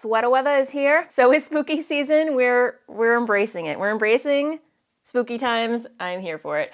Sweater weather is here. So is spooky season. We're embracing it. We're embracing spooky times. I'm here for it.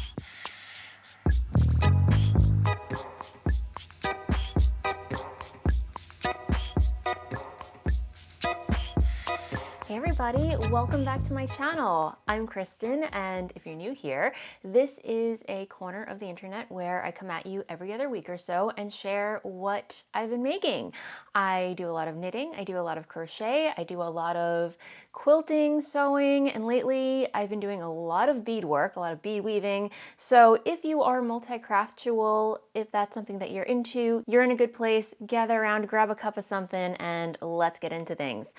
Hey everybody, welcome back to my channel. I'm Kristen, and if you're new here, this is a corner of the internet where I come at you every other week or so and share what I've been making. I do a lot of knitting, I do a lot of crochet, I do a lot of quilting, sewing, and lately I've been doing a lot of bead work, a lot of bead weaving. So if you are multi-craftual, if that's something that you're into, you're in a good place. Gather around, grab a cup of something, and let's get into things.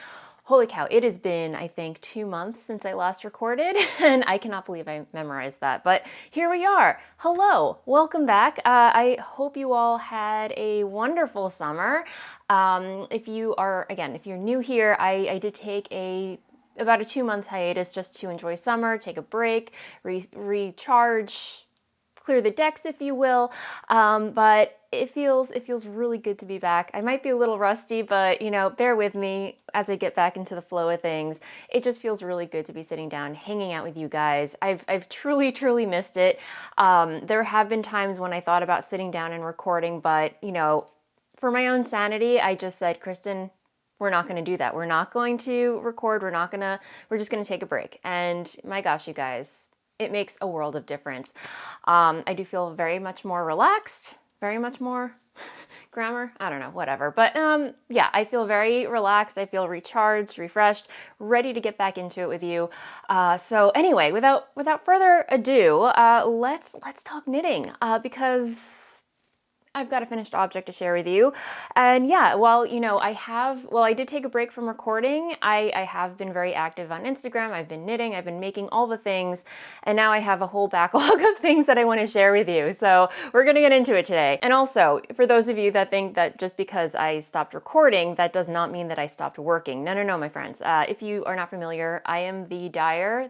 Holy cow, it has been, I think, 2 months since I last recorded, and I cannot believe I memorized that, but here we are. Hello, welcome back. I hope you all had a wonderful summer. If you're new here, I did take about a 2-month hiatus just to enjoy summer, take a break, recharge, clear the decks, if you will, but it feels really good to be back. I might be a little rusty, but bear with me as I get back into the flow of things. It just feels really good to be sitting down, hanging out with you guys. I've truly missed it. There have been times when I thought about sitting down and recording, but for my own sanity, I just said, Kristen, we're not going to do that. We're not going to record. We're just going to take a break. And my gosh, you guys, it makes a world of difference. I do feel very much more relaxed, very much more grammar, I don't know, whatever. But yeah, I feel very relaxed. I feel recharged, refreshed, ready to get back into it with you. So anyway, without further ado, let's talk knitting because I've got a finished object to share with you. And yeah, I did take a break from recording. I have been very active on Instagram. I've been knitting, I've been making all the things, and now I have a whole backlog of things that I want to share with you. So we're gonna get into it today. And also, for those of you that think that just because I stopped recording, that does not mean that I stopped working. No, my friends. If you are not familiar, I am the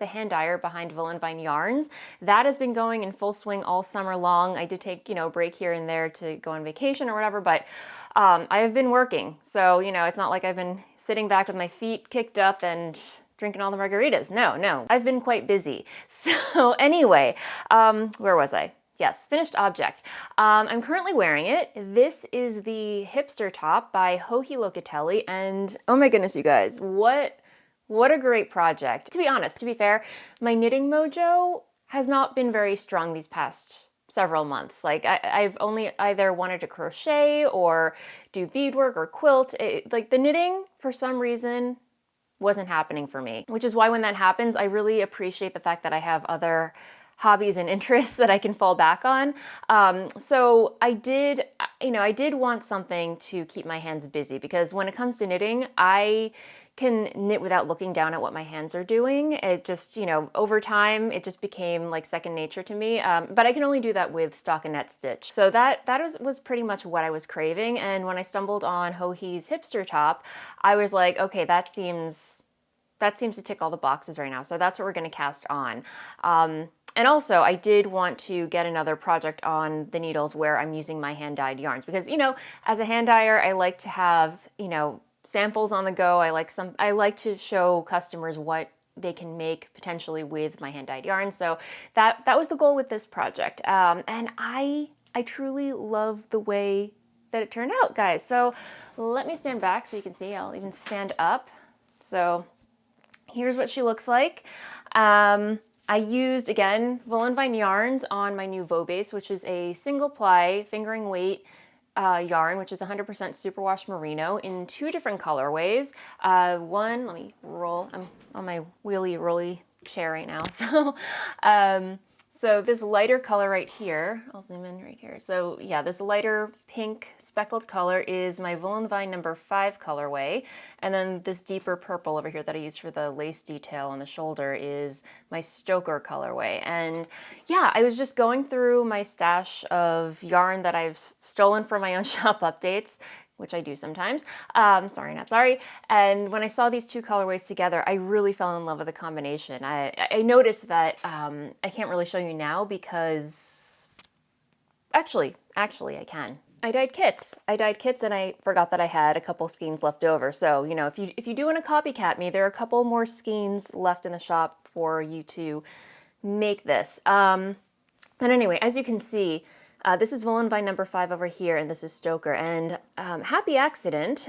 hand dyer behind Voolenvine yarns. That has been going in full swing all summer long. I did take, a break here and there to go on vacation or whatever, but I have been working. So, it's not like I've been sitting back with my feet kicked up and drinking all the margaritas. No, I've been quite busy. So anyway, where was I? Yes, finished object. I'm currently wearing it. This is the Hipster top by Locatelli, and oh my goodness, you guys, what a great project. To be honest, to be fair, my knitting mojo has not been very strong these past several months. Like I've only either wanted to crochet or do beadwork or quilt. Like the knitting, for some reason, wasn't happening for me, which is why when that happens, I really appreciate the fact that I have other hobbies and interests that I can fall back on. So I did want something to keep my hands busy, because when it comes to knitting, I can knit without looking down at what my hands are doing. It just, over time, it just became like second nature to me. But I can only do that with stockinette stitch. So that was pretty much what I was craving. And when I stumbled on Hohi's Hipster top, I was like, okay, that seems to tick all the boxes right now. So that's what we're going to cast on. And also, I did want to get another project on the needles where I'm using my hand-dyed yarns, because, as a hand dyer, I like to have, samples on the go. I like to show customers what they can make potentially with my hand-dyed yarn. So that was the goal with this project. And I truly love the way that it turned out, guys. So let me stand back so you can see. I'll even stand up. So here's what she looks like. I used, again, Voolenvine yarns on my new Vo base, which is a single ply fingering weight yarn, which is 100% superwash merino in 2 different colorways. One, let me roll. I'm on my wheelie rolly chair right now. So this lighter color right here, I'll zoom in right here. So yeah, this lighter pink speckled color is my Voolenvine number 5 colorway. And then this deeper purple over here that I used for the lace detail on the shoulder is my Stoker colorway. And yeah, I was just going through my stash of yarn that I've stolen from my own shop updates, which I do sometimes. Sorry, not sorry. And when I saw these 2 colorways together, I really fell in love with the combination. I noticed that I can't really show you now because actually I can. I dyed kits. I dyed kits and I forgot that I had a couple skeins left over. So, you know, if you do want to copycat me, there are a couple more skeins left in the shop for you to make this. But anyway, as you can see, this is Voolenvine number 5 over here, and this is Stoker. And happy accident,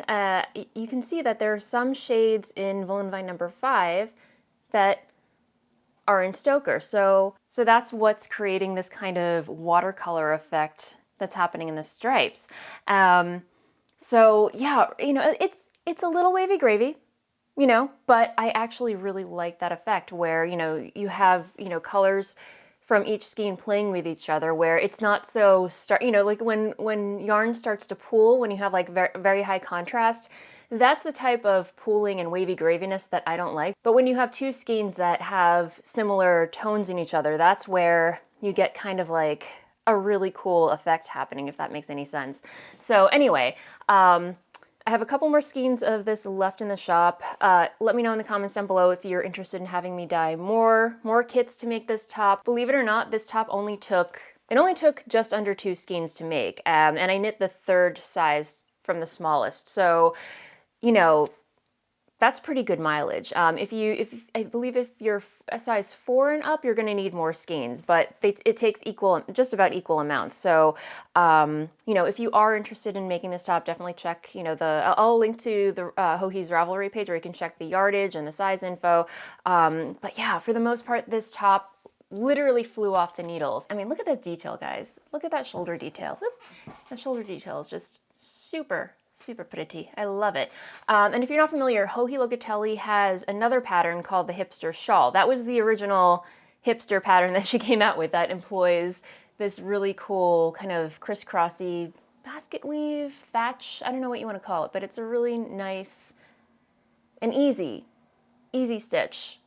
you can see that there are some shades in Voolenvine number 5 that are in Stoker. So that's what's creating this kind of watercolor effect that's happening in the stripes. So yeah, you know, it's a little wavy gravy, you know, but I actually really like that effect where, you know, you have, you know, colors from each skein playing with each other, where it's not so you know, like when yarn starts to pool, when you have like very high contrast, that's the type of pooling and wavy graviness that I don't like. But when you have two skeins that have similar tones in each other, that's where you get kind of like a really cool effect happening, if that makes any sense. So anyway, I have a couple more skeins of this left in the shop. Let me know in the comments down below if you're interested in having me dye more kits to make this top. Believe it or not, this top only took just under 2 skeins to make, and I knit the 3rd size from the smallest. So, you know, that's pretty good mileage. I believe if you're a size 4 and up, you're going to need more skeins, but it takes just about equal amounts. So, you know, if you are interested in making this top, definitely check, you know, I'll link to the Joji's Ravelry page where you can check the yardage and the size info. But yeah, for the most part, this top literally flew off the needles. I mean, look at that detail, guys. Look at that shoulder detail. The shoulder detail is just super pretty. I love it. And if you're not familiar, Joji Locatelli has another pattern called the Hipster Shawl. That was the original hipster pattern that she came out with that employs this really cool kind of crisscrossy basket weave, thatch, I don't know what you want to call it, but it's a really nice and easy stitch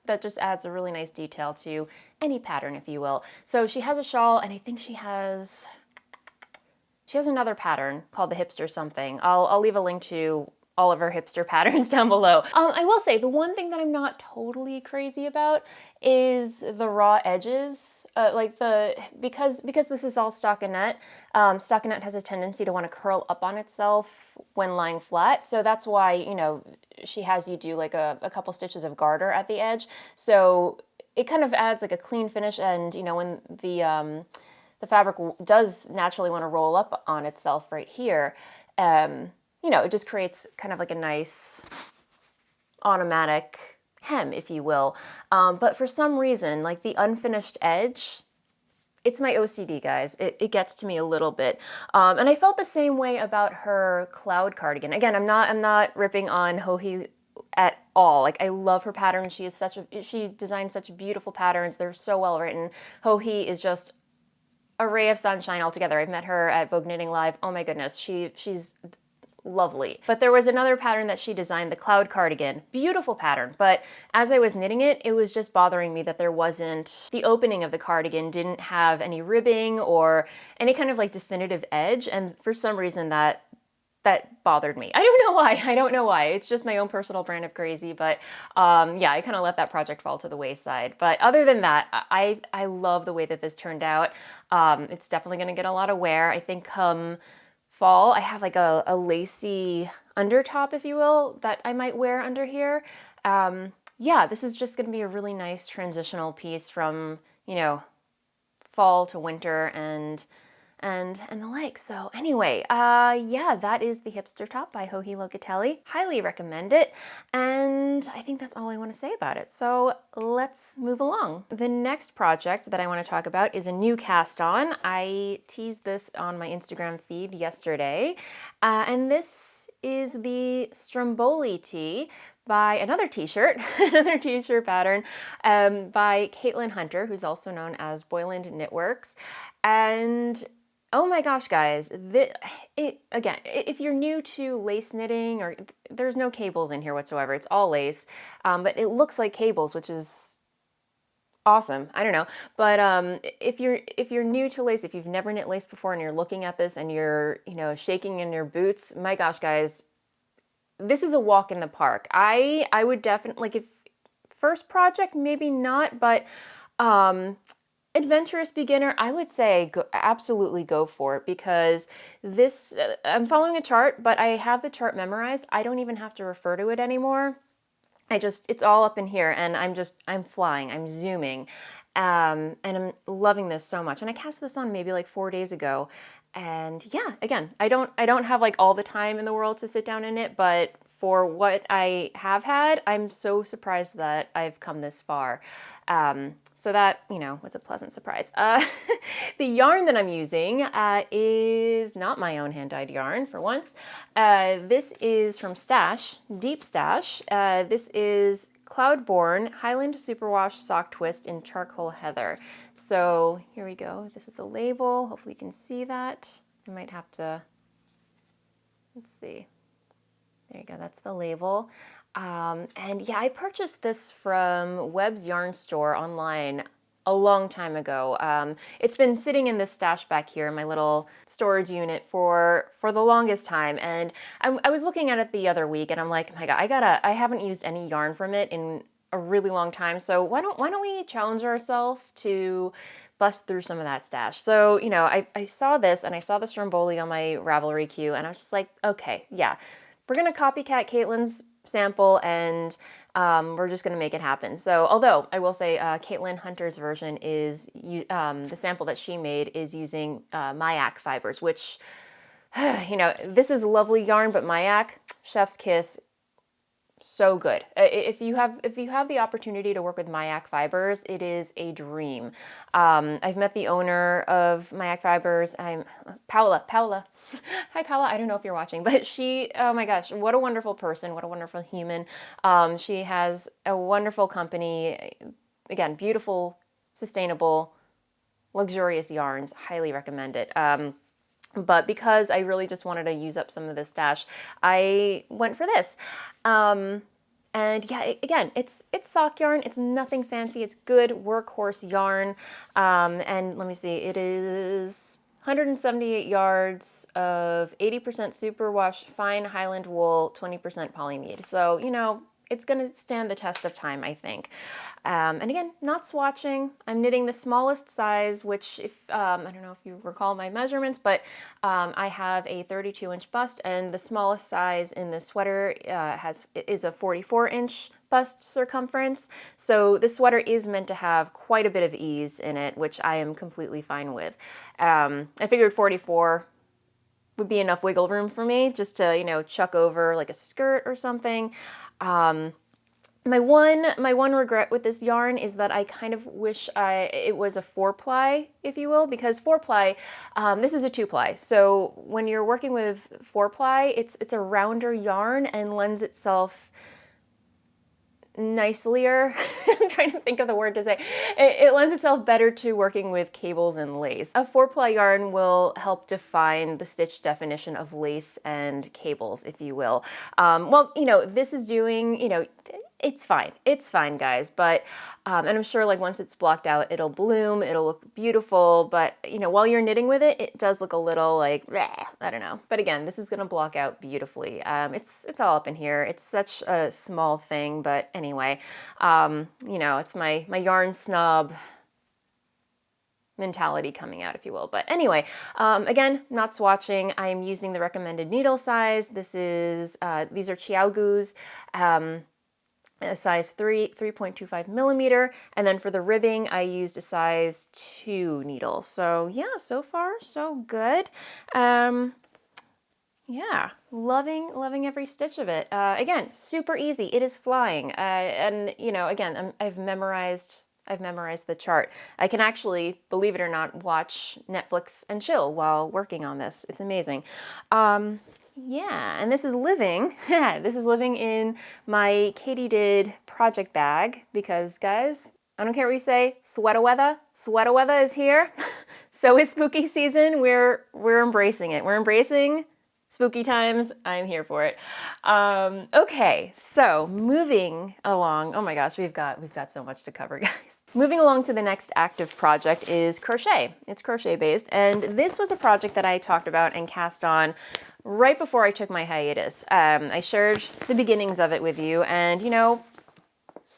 that just adds a really nice detail to any pattern, if you will. So she has a shawl, and I think she has another pattern called the Hipster something. I'll leave a link to all of her hipster patterns down below. I will say the one thing that I'm not totally crazy about is the raw edges. Because this is all stockinette, stockinette has a tendency to want to curl up on itself when lying flat. So that's why, you know, she has you do like a couple stitches of garter at the edge. So it kind of adds like a clean finish, and you know, when the fabric does naturally want to roll up on itself right here, you know, it just creates kind of like a nice automatic hem, if you will. But for some reason, like the unfinished edge, it's my OCD, guys. It gets to me a little bit. And I felt the same way about her cloud cardigan. Again, I'm not ripping on Joji at all. Like, I love her patterns. She designs such beautiful patterns. They're so well written. Joji is just a ray of sunshine altogether. I've met her at Vogue Knitting Live. Oh my goodness, she's lovely. But there was another pattern that she designed, the cloud cardigan. Beautiful pattern, but as I was knitting it, it was just bothering me that the opening of the cardigan didn't have any ribbing or any kind of like definitive edge, and for some reason that bothered me. I don't know why. It's just my own personal brand of crazy, but yeah, I kind of let that project fall to the wayside. But other than that, I love the way that this turned out. It's definitely going to get a lot of wear. I think come fall, I have like a lacy undertop, if you will, that I might wear under here. Yeah, this is just going to be a really nice transitional piece from, you know, fall to winter and the like. So anyway, yeah, that is the Hipster top by Joji Locatelli. Highly recommend it. And I think that's all I want to say about it. So let's move along. The next project that I want to talk about is a new cast on. I teased this on my Instagram feed yesterday. And this is the Stromboli tee by another t-shirt, another t-shirt pattern by Caitlin Hunter, who's also known as Boyland Knitworks. And oh my gosh, guys, again, if you're new to lace knitting, or there's no cables in here whatsoever, it's all lace, but it looks like cables, which is awesome. I don't know, but if you're new to lace, if you've never knit lace before and you're looking at this and you're, you know, shaking in your boots, my gosh, guys, this is a walk in the park. I would definitely, like, if first project, maybe not, but adventurous beginner, I would say absolutely go for it, because this, I'm following a chart, but I have the chart memorized. I don't even have to refer to it anymore. It's all up in here, and I'm flying, I'm zooming, and I'm loving this so much. And I cast this on maybe like 4 days ago, and yeah, again, I don't have like all the time in the world to sit down and knit, but for what I have had, I'm so surprised that I've come this far. So that, was a pleasant surprise. The yarn that I'm using is not my own hand-dyed yarn, for once. This is from Stash, Deep Stash. This is Cloudborn Highland Superwash Sock Twist in Charcoal Heather. So here we go. This is the label. Hopefully you can see that. I might have to, let's see. There you go, that's the label. And yeah, I purchased this from Webb's Yarn Store online a long time ago. It's been sitting in this stash back here in my little storage unit for the longest time. And I was looking at it the other week, and I'm like, oh my God, I haven't used any yarn from it in a really long time. So why don't we challenge ourselves to bust through some of that stash? So, I saw this, and I saw the Stromboli on my Ravelry queue, and I was just like, okay, yeah. We're going to copycat Caitlin's sample, and we're just going to make it happen. So, although I will say Caitlin Hunter's version is, the sample that she made is using Mayak fibers, which, this is lovely yarn, but Mayak, chef's kiss, so good. If you have the opportunity to work with Mayak fibers, it is a dream. I've met the owner of Mayak fibers. I'm Paola. Hi, Paola. I don't know if you're watching, but she, oh my gosh, what a wonderful person. What a wonderful human. She has a wonderful company. Again, beautiful, sustainable, luxurious yarns. Highly recommend it. But because I really just wanted to use up some of this stash, I went for this. And yeah, again, it's sock yarn. It's nothing fancy. It's good workhorse yarn. And let me see, it is 178 yards of 80% superwash fine Highland wool, 20% polyamide. So, it's going to stand the test of time, I think. And again, not swatching. I'm knitting the smallest size, which if, I don't know if you recall my measurements, but I have a 32-inch bust, and the smallest size in the sweater is a 44-inch bust circumference. So the sweater is meant to have quite a bit of ease in it, which I am completely fine with. I figured 44 would be enough wiggle room for me just to, chuck over like a skirt or something. My one regret with this yarn is that I kind of wish it was a 4-ply, if you will, because 4-ply, this is a 2-ply. So when you're working with 4-ply, it's a rounder yarn and lends itself nicelier. I'm trying to think of the word to say. It lends itself better to working with cables and lace. A 4-ply yarn will help define the stitch definition of lace and cables, if you will. Well, this is doing, it's fine, guys. But, and I'm sure like once it's blocked out, it'll bloom, it'll look beautiful. But, while you're knitting with it, it does look a little like, bleh, I don't know. But again, this is going to block out beautifully. It's all up in here. It's such a small thing, but anyway, it's my yarn snob mentality coming out, if you will. But anyway, again, not swatching. I'm using the recommended needle size. These are Chiaogus. A size 3.25 millimeter, and then for the ribbing I used a size 2 needle. So yeah, so far so good. Yeah, loving every stitch of it. Again, super easy. It is flying, and again, I've memorized the chart. I can actually, believe it or not, watch Netflix and chill while working on this. It's amazing. Yeah, and this is living. This is living in my Katydid project bag because, guys, I don't care what you say, sweater weather is here. So is spooky season. We're embracing it. We're embracing spooky times. I'm here for it. Okay, so moving along. Oh my gosh, we've got so much to cover, guys. Moving along to the next active project is crochet. It's crochet based, and this was a project that I talked about and cast on right before I took my hiatus. I shared the beginnings of it with you, and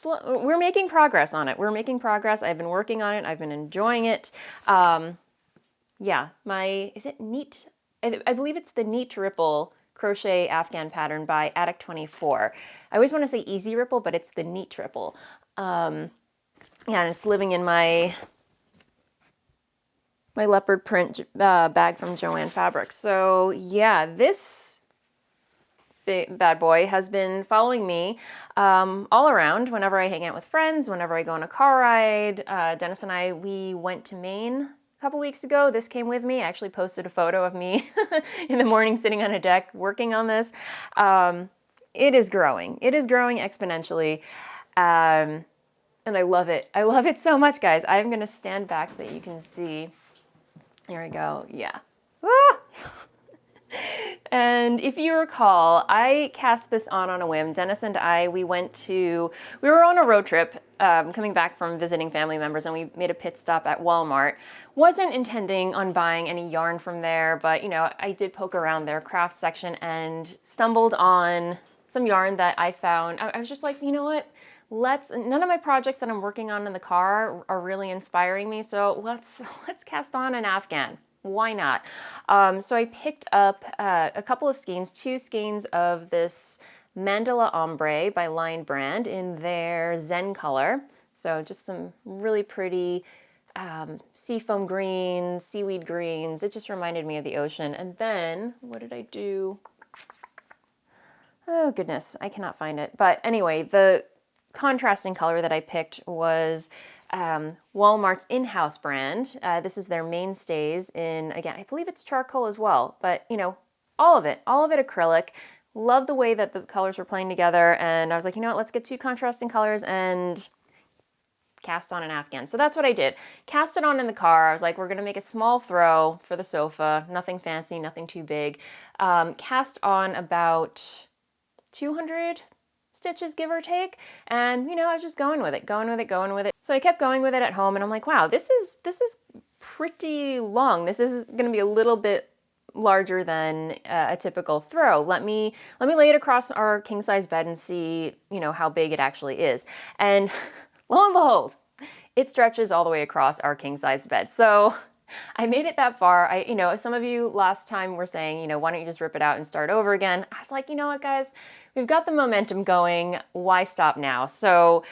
we're making progress on it. We're making progress. I've been working on it. I've been enjoying it. Yeah, is it Neat? I believe it's the Neat Ripple crochet Afghan pattern by Attic24. I always want to say Easy Ripple, but it's the Neat Ripple. Yeah, and it's living in my leopard print bag from Joann Fabrics. So yeah, this bad boy has been following me all around whenever I hang out with friends, whenever I go on a car ride. Dennis and I, we went to Maine a couple weeks ago. This came with me. I actually posted a photo of me in the morning sitting on a deck working on this. It is growing. It is growing exponentially. And I love it. I love it so much, guys. I'm going to stand back so you can see. Here we go. Yeah. Ah! And if you recall, I cast this on a whim. Dennis and I, we were on a road trip coming back from visiting family members, and we made a pit stop at Walmart. Wasn't intending on buying any yarn from there, but you know, I did poke around their craft section and stumbled on some yarn that I found. I was just like, you know what? None of my projects that I'm working on in the car are really inspiring me, so let's cast on an Afghan. Why not? So I picked up a couple of skeins, 2 skeins of this Mandala Ombre by Line Brand in their Zen color. So just some really pretty seafoam greens, seaweed greens. It just reminded me of the ocean. And then, what did I do? Oh goodness, I cannot find it. But anyway, the contrasting color that I picked was Walmart's in-house brand. This is their mainstays in, again, I believe it's charcoal as well, but you know, all of it acrylic. Love the way that the colors were playing together, and I was like, you know what, let's get 2 contrasting colors and cast on an Afghan. So that's what I did. Cast it on in the car. I was like, we're gonna make a small throw for the sofa, nothing fancy, nothing too big. Cast on about 200 stitches, give or take. And you know, I was just going with it. So I kept going with it at home, and I'm like, wow, this is pretty long. This is gonna be a little bit larger than a typical throw. Let me lay it across our king size bed and see, you know, how big it actually is. And lo and behold, it stretches all the way across our king size bed. So I made it that far. You know, some of you last time were saying, you know, why don't you just rip it out and start over again? I was like, you know what, guys, we've got the momentum going. Why stop now? So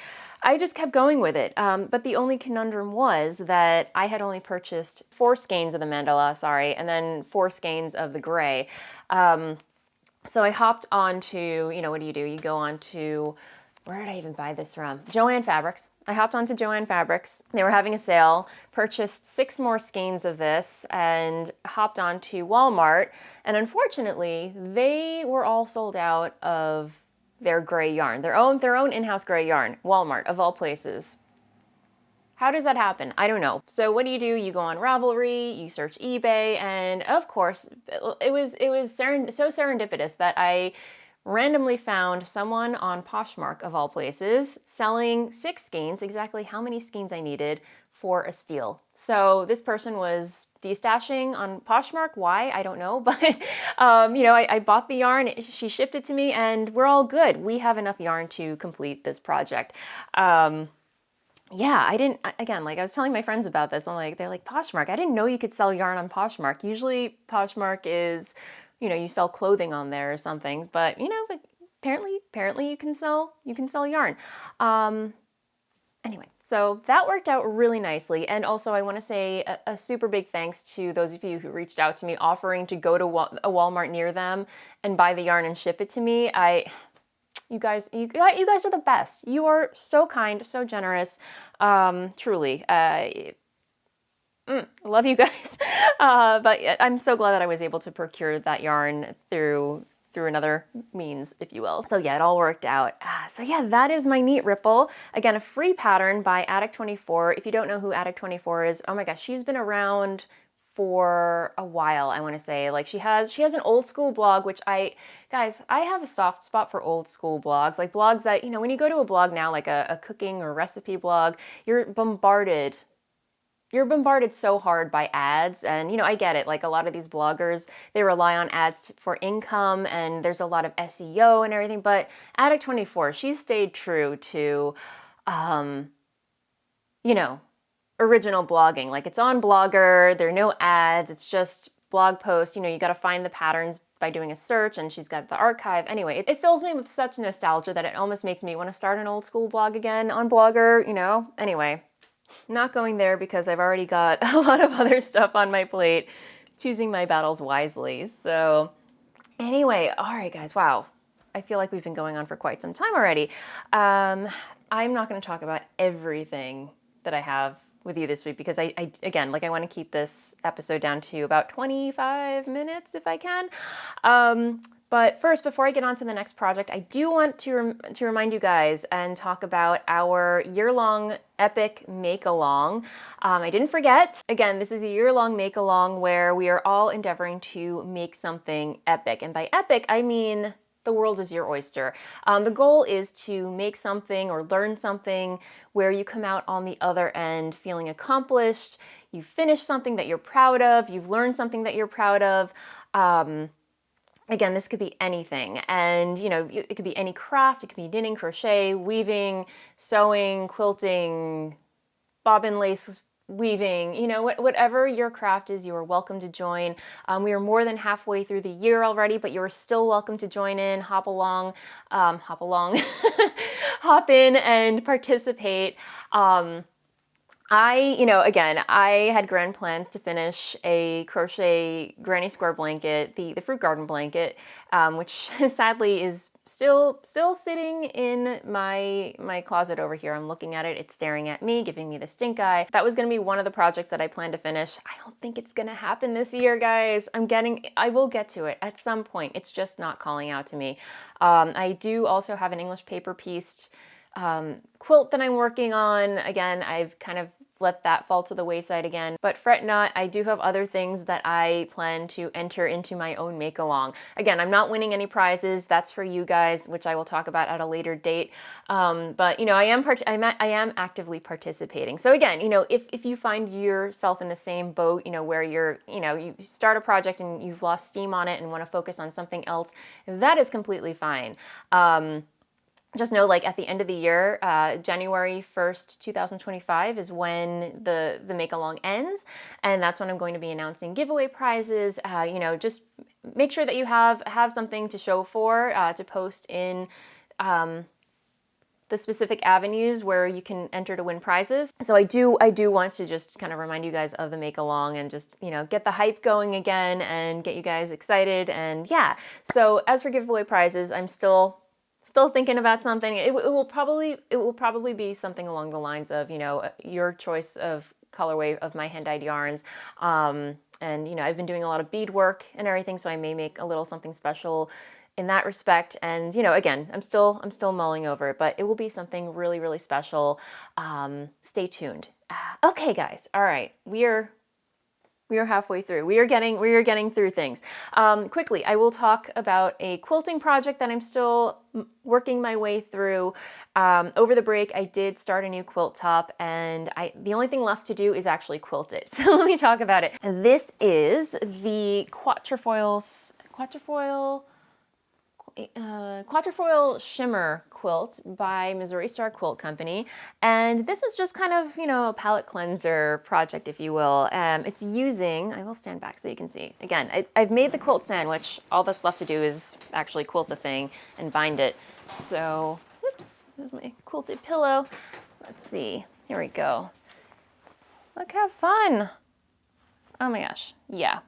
I just kept going with it. But the only conundrum was that I had only purchased 4 skeins of the mandala, and then 4 skeins of the gray. So I hopped onto, you know, what do? You go on to, where did I even buy this from? Joann Fabrics. I hopped onto Joann Fabrics. They were having a sale, purchased 6 more skeins of this, and hopped onto Walmart. And unfortunately, they were all sold out of their gray yarn, their own in-house gray yarn. Walmart, of all places. How does that happen? I don't know. So what do? You go on Ravelry, you search eBay, and of course, it was so serendipitous that I randomly found someone on Poshmark, of all places, selling 6 skeins, exactly how many skeins I needed for a steal. So this person was destashing on Poshmark. Why? I don't know. But, you know, I bought the yarn, she shipped it to me, and we're all good. We have enough yarn to complete this project. Yeah, I didn't, again, like I was telling my friends about this, they're like, Poshmark, I didn't know you could sell yarn on Poshmark. Usually Poshmark is, you know, you sell clothing on there or something, but you know, but apparently you can sell yarn. Anyway, so that worked out really nicely. And also I want to say a super big thanks to those of you who reached out to me offering to go to a Walmart near them and buy the yarn and ship it to me. You guys are the best. You are so kind, so generous. Truly. Love you guys. But I'm so glad that I was able to procure that yarn through another means, if you will. So yeah, it all worked out. So yeah, that is my Neat Ripple. Again, a free pattern by Attic24. If you don't know who Attic24 is, oh my gosh, she's been around for a while, I want to say. Like she has an old school blog, which guys, I have a soft spot for old school blogs, like blogs that, you know, when you go to a blog now, like a cooking or recipe blog, you're bombarded you're bombarded so hard by ads, and you know, I get it. Like a lot of these bloggers, they rely on ads for income, and there's a lot of SEO and everything. But Addict24, she stayed true to, you know, original blogging. Like it's on Blogger, there are no ads, it's just blog posts. You know, you got to find the patterns by doing a search, and she's got the archive. Anyway, it fills me with such nostalgia that it almost makes me want to start an old school blog again on Blogger, you know. Anyway, not going there because I've already got a lot of other stuff on my plate, choosing my battles wisely. So anyway, all right, guys, wow. I feel like we've been going on for quite some time already. I'm not going to talk about everything that I have with you this week because I again, like I want to keep this episode down to about 25 minutes if I can. But first, before I get on to the next project, I do want to remind you guys and talk about our year-long epic make-along. I didn't forget. Again, this is a year-long make-along where we are all endeavoring to make something epic. And by epic, I mean the world is your oyster. The goal is to make something or learn something where you come out on the other end feeling accomplished, you finish something that you're proud of, you've learned something that you're proud of. Again, this could be anything, and you know, it could be any craft. It could be knitting, crochet, weaving, sewing, quilting, bobbin lace weaving, you know, whatever your craft is, you are welcome to join. We are more than halfway through the year already, but you're still welcome to join in, hop along, hop in and participate. Again, I had grand plans to finish a crochet granny square blanket, the fruit garden blanket, which sadly is still sitting in my closet over here. I'm looking at it. It's staring at me, giving me the stink eye. That was going to be one of the projects that I planned to finish. I don't think it's going to happen this year, guys. I will get to it at some point. It's just not calling out to me. I do also have an English paper pieced quilt that I'm working on. Again, I've kind of let that fall to the wayside again, but fret not, I do have other things that I plan to enter into my own make-along. Again, I'm not winning any prizes. That's for you guys, which I will talk about at a later date. But you know, I am actively participating. So again, you know, if you find yourself in the same boat, you know, where you start a project and you've lost steam on it and want to focus on something else, that is completely fine. Just know, like at the end of the year, January 1st, 2025 is when the make-along ends. And that's when I'm going to be announcing giveaway prizes. You know, just make sure that you have something to show for, to post in the specific avenues where you can enter to win prizes. So I do want to just kind of remind you guys of the make-along and just, you know, get the hype going again and get you guys excited. And yeah, so as for giveaway prizes, I'm still thinking about something. It will probably be something along the lines of, you know, your choice of colorway of my hand-dyed yarns. And you know, I've been doing a lot of bead work and everything, so I may make a little something special in that respect. And you know, again, I'm still mulling over it, but it will be something really, really special. Stay tuned. Okay, guys. All right, we are halfway through. We are getting through things. Quickly, I will talk about a quilting project that I'm still working my way through. Over the break, I did start a new quilt top, and the only thing left to do is actually quilt it. So let me talk about it. This is the quatrefoil shimmer quilt by Missouri Star Quilt Company, and this was just kind of, you know, a palette cleanser project, if you will. It's using, I will stand back so you can see. Again, I've made the quilt sandwich. All that's left to do is actually quilt the thing and bind it. So, oops, there's my quilted pillow. Let's see, here we go. Look how fun. Oh my gosh, yeah.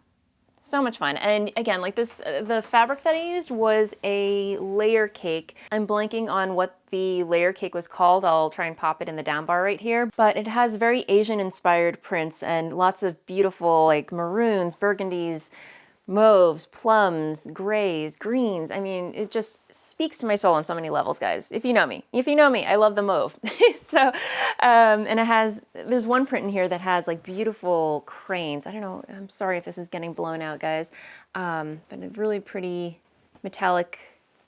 So much fun. And again, like this, the fabric that I used was a layer cake. I'm blanking on what the layer cake was called. I'll try and pop it in the down bar right here. But it has very Asian inspired prints and lots of beautiful like maroons, burgundies, mauves, plums, grays, greens. I mean, it just speaks to my soul on so many levels, guys. If you know me, I love the mauve. So, and there's one print in here that has like beautiful cranes. I don't know, I'm sorry if this is getting blown out, guys. But a really pretty metallic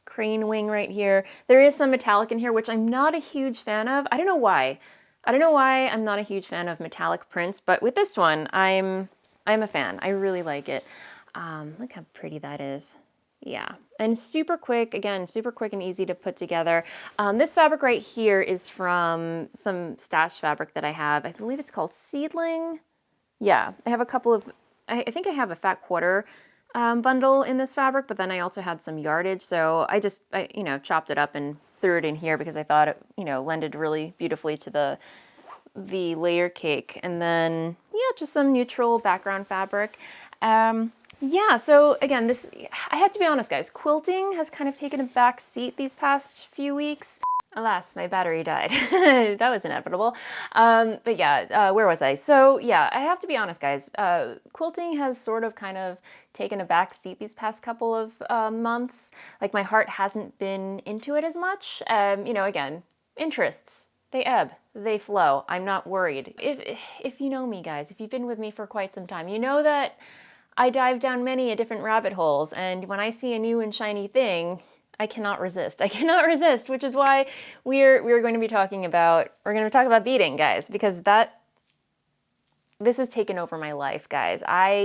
crane wing right here. There is some metallic in here, which I'm not a huge fan of. I don't know why. I don't know why I'm not a huge fan of metallic prints, but with this one, I'm a fan. I really like it. Look how pretty that is. Yeah, and super quick, again, super quick and easy to put together. This fabric right here is from some stash fabric that I have. I believe it's called Seedling. Yeah, I have a couple of, I think I have a fat quarter bundle in this fabric, but then I also had some yardage. So I you know, chopped it up and threw it in here because I thought it, you know, lended really beautifully to the layer cake. And then, yeah, just some neutral background fabric. Yeah, so again, this, I have to be honest, guys, quilting has kind of taken a back seat these past few weeks. Alas, my battery died. That was inevitable. But yeah, where was I? So yeah, I have to be honest, guys. Quilting has sort of kind of taken a back seat these past couple of months. Like my heart hasn't been into it as much. You know, again, interests. They ebb, they flow. I'm not worried. If you know me, guys, if you've been with me for quite some time, you know that I dive down many a different rabbit holes, and when I see a new and shiny thing, I cannot resist. I cannot resist, which is why we're going to be talking about, we're going to talk about beading, guys, because this has taken over my life, guys.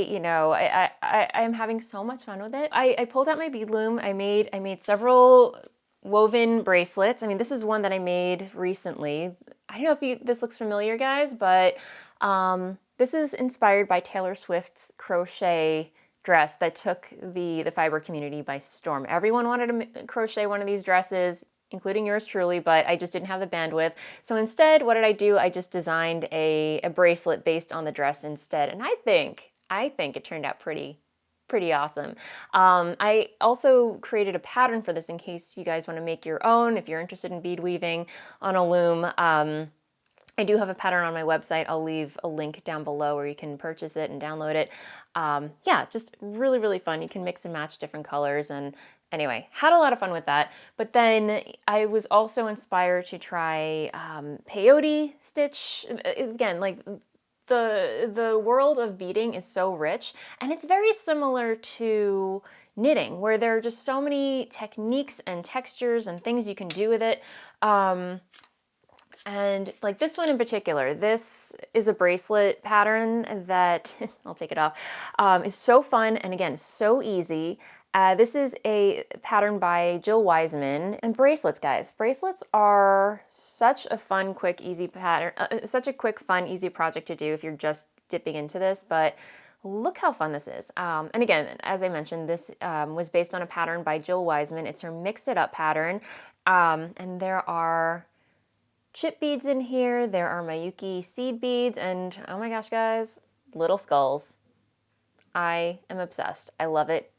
You know, I'm having so much fun with it. I pulled out my bead loom. I made several woven bracelets. I mean, this is one that I made recently. I don't know if this looks familiar, guys, but this is inspired by Taylor Swift's crochet dress that took the fiber community by storm. Everyone wanted to crochet one of these dresses, including yours truly, but I just didn't have the bandwidth. So instead, what did I do? I just designed a bracelet based on the dress instead. And I think it turned out pretty awesome. I also created a pattern for this in case you guys want to make your own, if you're interested in bead weaving on a loom. I do have a pattern on my website. I'll leave a link down below where you can purchase it and download it. Yeah, just really, really fun. You can mix and match different colors, and anyway, had a lot of fun with that. But then I was also inspired to try peyote stitch. Again, like the world of beading is so rich, and it's very similar to knitting, where there are just so many techniques and textures and things you can do with it. And like this one in particular, this is a bracelet pattern that, I'll take it off, is so fun and again, so easy. This is a pattern by Jill Wiseman. And bracelets, guys, bracelets are such a fun, quick, easy pattern, such a quick, fun, easy project to do if you're just dipping into this, but look how fun this is. And again, as I mentioned, this was based on a pattern by Jill Wiseman. It's her Mix It Up pattern. And there are chip beads in here, there are Mayuki seed beads, and oh my gosh, guys, little skulls. I am obsessed. I love it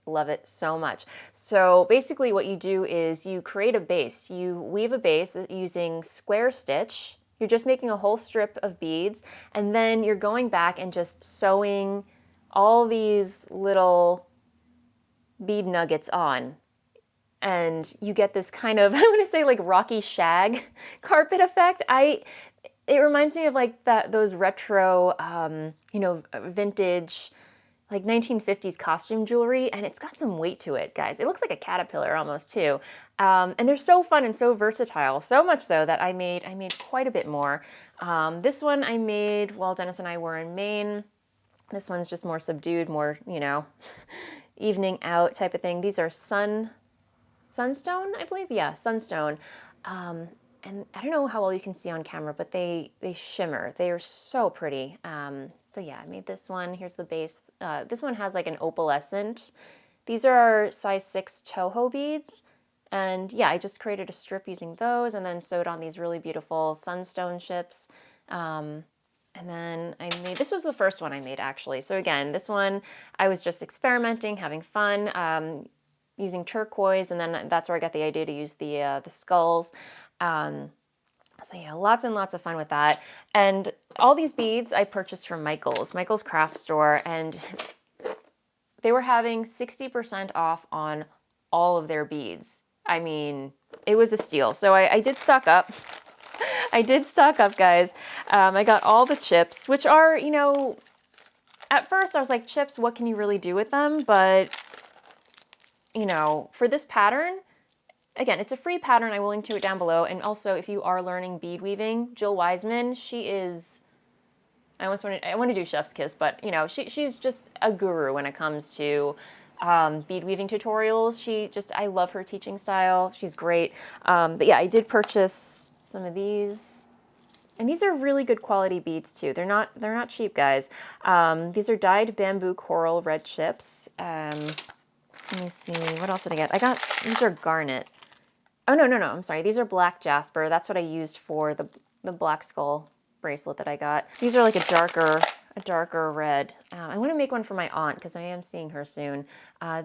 so much. So basically what you do is you create a base. You weave a base using square stitch. You're just making a whole strip of beads, and then you're going back and just sewing all these little bead nuggets on. And you get this kind of, I want to say like Rocky Shag carpet effect. It reminds me of like those retro, you know, vintage, like 1950s costume jewelry, and it's got some weight to it, guys. It looks like a caterpillar almost too. And they're so fun and so versatile, so much so that I made quite a bit more. This one I made while Dennis and I were in Maine. This one's just more subdued, more, you know, evening out type of thing. These are Sunstone, I believe? Yeah, Sunstone. And I don't know how well you can see on camera, but they shimmer. They are so pretty. So yeah, I made this one. Here's the base. This one has like an opalescent. These are size 6 Toho beads. And yeah, I just created a strip using those and then sewed on these really beautiful Sunstone ships. And then this was the first one I made actually. So again, this one, I was just experimenting, having fun. Using turquoise, and then that's where I got the idea to use the skulls. So yeah, lots and lots of fun with that. And all these beads I purchased from Michael's craft store, and they were having 60% off on all of their beads. I mean, it was a steal. So I did stock up. I did stock up, guys. I got all the chips, which are, you know, at first I was like, chips, what can you really do with them? But you know, for this pattern, again, it's a free pattern. I will link to it down below. And also, if you are learning bead weaving, Jill Wiseman, she is, I want to do chef's kiss, but you know, she's just a guru when it comes to bead weaving tutorials. I love her teaching style. She's great. But yeah, I did purchase some of these. And these are really good quality beads too. They're not cheap, guys. These are dyed bamboo coral red chips. Let me see, what else did I get? These are garnet. Oh, no, I'm sorry. These are black jasper. That's what I used for the black skull bracelet that I got. These are like a darker red. I want to make one for my aunt because I am seeing her soon.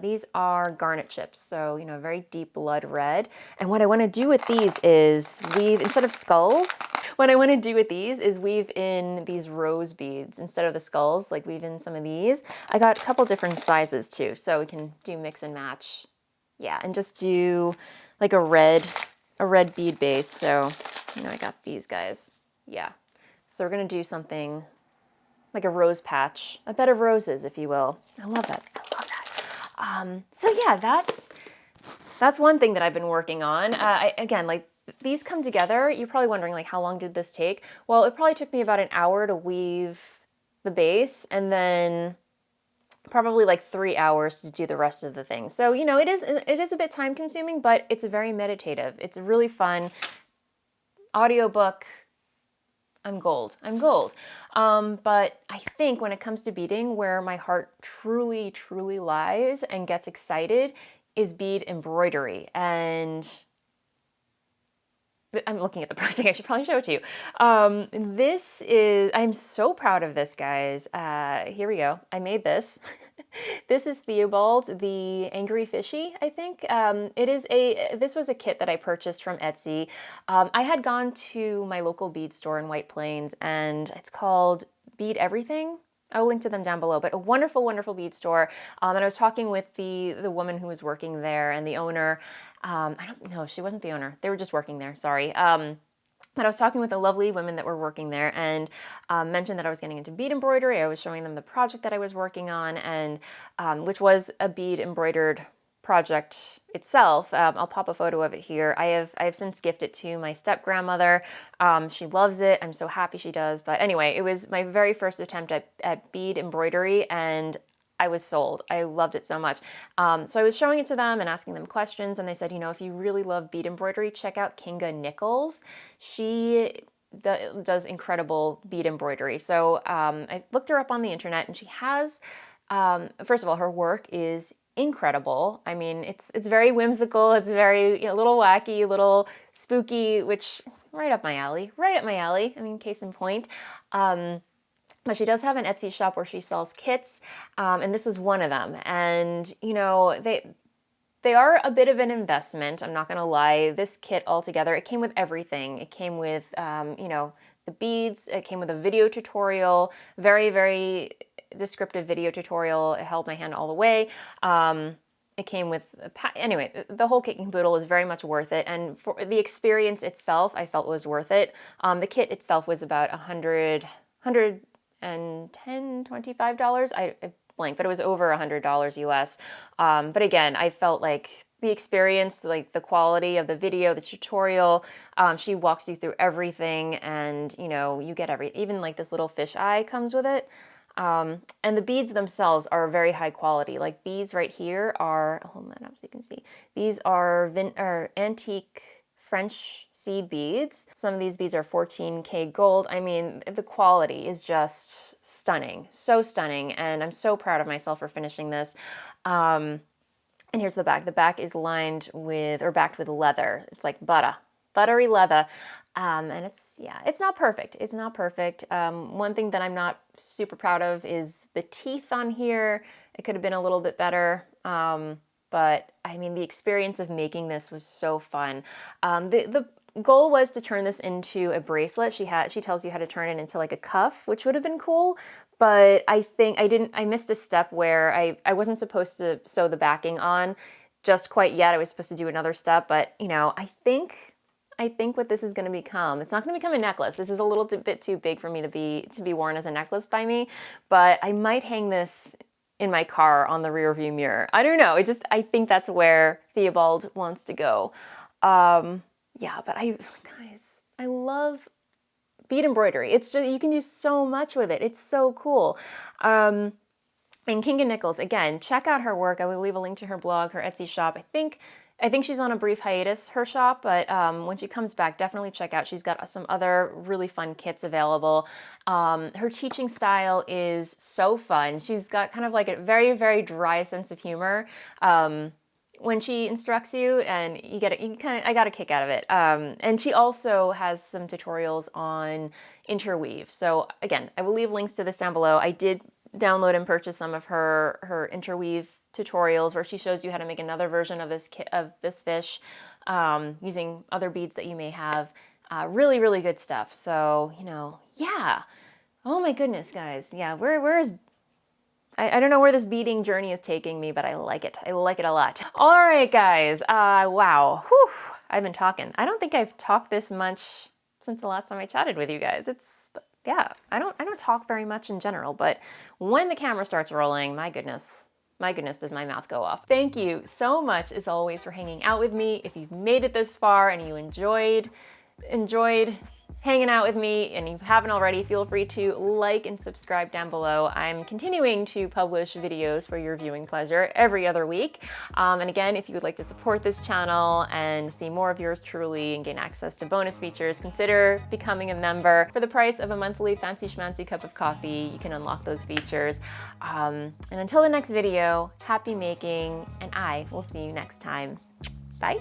These are garnet chips, so, you know, very deep blood red. And what I want to do with these is weave, instead of skulls, what I want to do with these is weave in these rose beads instead of the skulls, like weave in some of these. I got a couple different sizes too, so we can do mix and match. Yeah, and just do like a red bead base. So, you know, I got these guys. Yeah. So we're going to do something like a rose patch, a bed of roses, if you will. I love that. I love that. So yeah, that's one thing that I've been working on. Again, like these come together. You're probably wondering like, how long did this take? Well, it probably took me about an hour to weave the base, and then probably like 3 hours to do the rest of the thing. So, you know, it is a bit time consuming, but it's very meditative. It's really fun. Audiobook. I'm gold. But I think when it comes to beading, where my heart truly, truly lies and gets excited is bead embroidery. And I'm looking at the project. I should probably show it to you. I'm so proud of this, guys. Here we go. I made this. This is Theobald, the Angry Fishy, I think. This was a kit that I purchased from Etsy. I had gone to my local bead store in White Plains, and it's called Bead Everything. I'll link to them down below, but a wonderful, wonderful bead store. And I was talking with the woman who was working there and the owner. I don't know, she wasn't the owner. They were just working there, sorry. But I was talking with the lovely women that were working there, and mentioned that I was getting into bead embroidery. I was showing them the project that I was working on, and which was a bead embroidered project itself. I'll pop a photo of it here. I have since gifted it to my step grandmother. She loves it. I'm so happy she does. But anyway, it was my very first attempt at bead embroidery, and I was sold. I loved it so much. So I was showing it to them and asking them questions, and they said, you know, if you really love bead embroidery, check out Kinga Nichols. She does incredible bead embroidery. So I looked her up on the internet, and she has, first of all, her work is incredible. I mean, it's very whimsical. It's very, you know, a little wacky, a little spooky, which right up my alley. I mean, case in point. But she does have an Etsy shop where she sells kits, and this was one of them. And, you know, they are a bit of an investment, I'm not going to lie. This kit altogether, it came with everything. It came with, you know, the beads. It came with a video tutorial, very, very descriptive video tutorial. It held my hand all the way. It came with, anyway, the whole kit and caboodle is very much worth it. And for the experience itself, I felt was worth it. The kit itself was about $110, $25. I blank, but it was over $100 US. But again, I felt like the experience, like the quality of the video, the tutorial, she walks you through everything, and you know, you get even like this little fish eye comes with it. And the beads themselves are very high quality. Like these right here are, hold that up so you can see. These are antique French seed beads. Some of these beads are 14K gold. I mean, the quality is just stunning, so stunning, and I'm so proud of myself for finishing this. And here's the back. The back is lined with, or backed with leather. It's like buttery leather. And it's not perfect. It's not perfect. One thing that I'm not super proud of is the teeth on here. It could have been a little bit better. But I mean, the experience of making this was so fun. The goal was to turn this into a bracelet. She tells you how to turn it into like a cuff, which would have been cool. But I think I missed a step where I wasn't supposed to sew the backing on just quite yet. I was supposed to do another step, but you know, I think what this is going to become, it's not going to become a necklace. This is a little bit too big for me to be worn as a necklace by me, but I might hang this in my car on the rear view mirror. I don't know. I think that's where Theobald wants to go. Yeah, but guys, I love bead embroidery. It's just, you can do so much with it. It's so cool. And King and Nichols, again, check out her work. I will leave a link to her blog, her Etsy shop. I think she's on a brief hiatus, her shop, but when she comes back, definitely check out. She's got some other really fun kits available. Her teaching style is so fun. She's got kind of like a very, very dry sense of humor. When she instructs you, and I got a kick out of it. And she also has some tutorials on interweave. So again, I will leave links to this down below. I did download and purchase some of her interweave tutorials where she shows you how to make another version of this fish using other beads that you may have. Really, really good stuff. So, you know, yeah. Oh my goodness, guys. Yeah, where is... I don't know where this beading journey is taking me, but I like it. I like it a lot. All right, guys. Wow. Whew. I've been talking. I don't think I've talked this much since the last time I chatted with you guys. Yeah, I don't talk very much in general, but when the camera starts rolling, my goodness, does my mouth go off. Thank you so much, as always, for hanging out with me. If you've made it this far and you enjoyed hanging out with me, and you haven't already, feel free to like and subscribe down below. I'm continuing to publish videos for your viewing pleasure every other week. And again, if you would like to support this channel and see more of yours truly and gain access to bonus features, consider becoming a member. For the price of a monthly fancy schmancy cup of coffee, you can unlock those features. And until the next video, happy making, and I will see you next time. Bye.